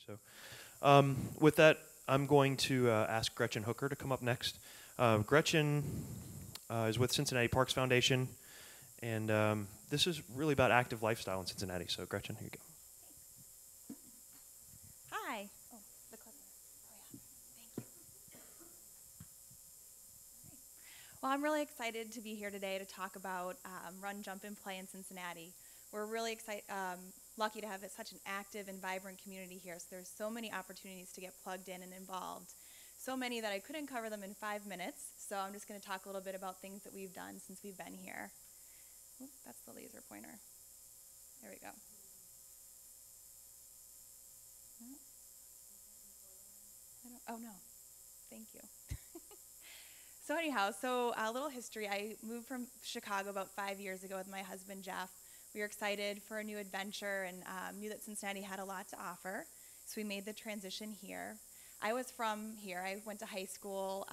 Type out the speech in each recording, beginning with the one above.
So with that, I'm going to ask Gretchen Hooker to come up next. Gretchen is with Cincinnati Parks Foundation, and this is really about active lifestyle in Cincinnati. So Gretchen, here you go. Hi. Oh, the clicker. Oh, yeah. Thank you. Well, I'm really excited to be here today to talk about Run, Jump, and Play in Cincinnati. We're really lucky to have such an active and vibrant community here. So there's so many opportunities to get plugged in and involved. So many that I couldn't cover them in 5 minutes. So I'm just going to talk a little bit about things that we've done since we've been here. Oop, that's the laser pointer. There we go. Oh no, thank you. So anyhow, a little history. I moved from Chicago about 5 years ago with my husband, Jeff. We were excited for a new adventure and knew that Cincinnati had a lot to offer. So we made the transition here. I was from here. I went to high school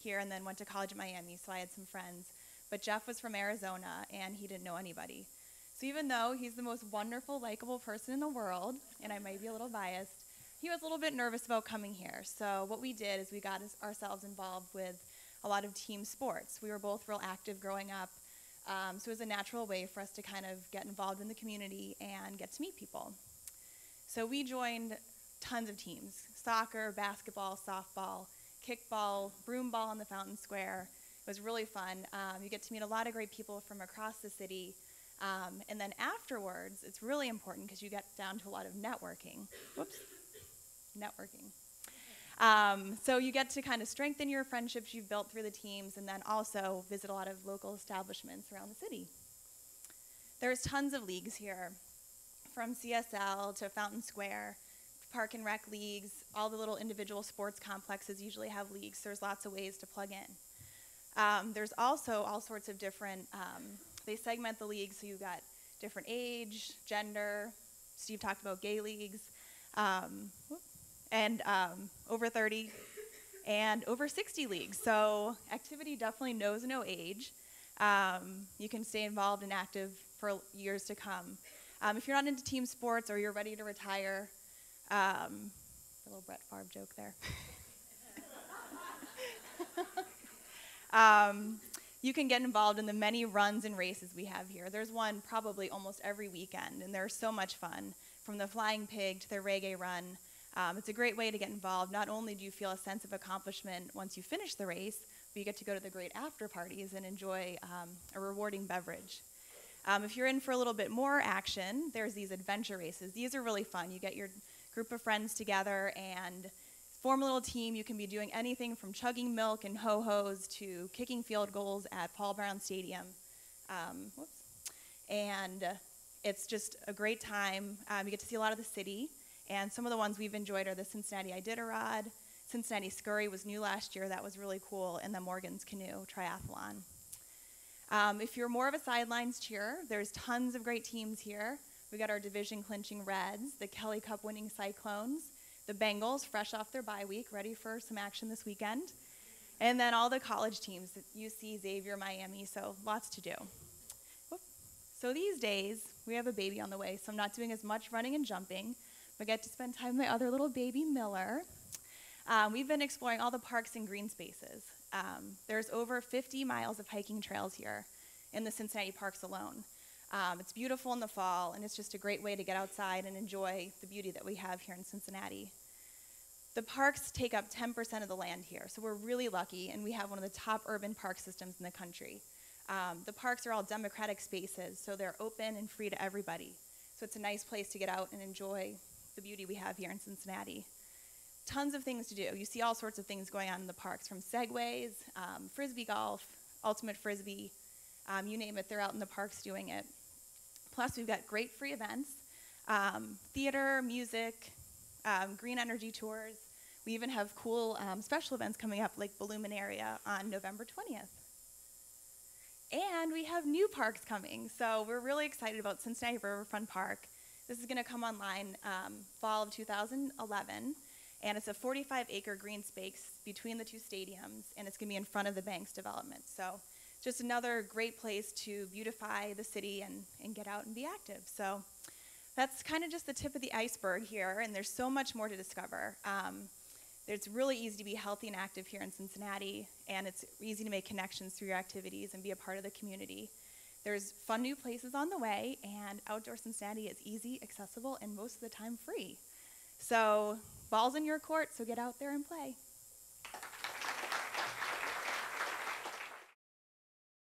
here and then went to college in Miami, so I had some friends. But Jeff was from Arizona, and he didn't know anybody. So even though he's the most wonderful, likable person in the world, and I might be a little biased, he was a little bit nervous about coming here. So what we did is we got ourselves involved with a lot of team sports. We were both real active growing up, so it was a natural way for us to kind of get involved in the community and get to meet people. So we joined tons of teams: soccer, basketball, softball, kickball, broomball on the Fountain Square. It was really fun. You get to meet a lot of great people from across the city. And then afterwards, it's really important because you get down to a lot of networking. Whoops. Networking. So you get to kind of strengthen your friendships you've built through the teams and then also visit a lot of local establishments around the city. There's tons of leagues here, from CSL to Fountain Square, park and rec leagues. All the little individual sports complexes usually have leagues. So there's lots of ways to plug in. There's also all sorts of different, they segment the leagues so you've got different age, gender. Steve talked about gay leagues. And over 30 and over 60 leagues. So activity definitely knows no age. You can stay involved and active for years to come. If you're not into team sports or you're ready to retire, a little Brett Favre joke there. You can get involved in the many runs and races we have here. There's one probably almost every weekend, and they're so much fun, from the Flying Pig to the Reggae Run. It's a great way to get involved. Not only do you feel a sense of accomplishment once you finish the race, but you get to go to the great after parties and enjoy a rewarding beverage. If you're in for a little bit more action, there's these adventure races. These are really fun. You get your group of friends together and form a little team. You can be doing anything from chugging milk and ho-hos to kicking field goals at Paul Brown Stadium. And it's just a great time. You get to see a lot of the city. And some of the ones we've enjoyed are the Cincinnati Iditarod. Cincinnati Scurry was new last year. That was really cool. And the Morgan's Canoe Triathlon. If you're more of a sidelines cheerer, there's tons of great teams here. We got our division clinching Reds, the Kelly Cup winning Cyclones, the Bengals, fresh off their bye week, ready for some action this weekend. And then all the college teams, UC, Xavier, Miami, so lots to do. So these days, we have a baby on the way, so I'm not doing as much running and jumping. I get to spend time with my other little baby, Miller. We've been exploring all the parks and green spaces. There's over 50 miles of hiking trails here in the Cincinnati parks alone. It's beautiful in the fall, and it's just a great way to get outside and enjoy the beauty that we have here in Cincinnati. The parks take up 10% of the land here, so we're really lucky, and we have one of the top urban park systems in the country. The parks are all democratic spaces, so they're open and free to everybody. So it's a nice place to get out and enjoy the beauty we have here in Cincinnati. Tons of things to do. You see all sorts of things going on in the parks, from segways, frisbee golf, ultimate frisbee, you name it, they're out in the parks doing it. Plus, we've got great free events, theater, music, green energy tours. We even have cool special events coming up, like Balluminaria on November 20th. And we have new parks coming, so we're really excited about Cincinnati Riverfront Park. This is going to come online fall of 2011, and it's a 45-acre green space between the two stadiums, and it's going to be in front of the Banks development. So just another great place to beautify the city and get out and be active. So That's kind of just the tip of the iceberg here, and there's so much more to discover. It's really easy to be healthy and active here in Cincinnati, and it's easy to make connections through your activities and be a part of the community. There's fun new places on the way, and Outdoor Cincinnati is easy, accessible, and most of the time free. So, ball's in your court, so get out there and play.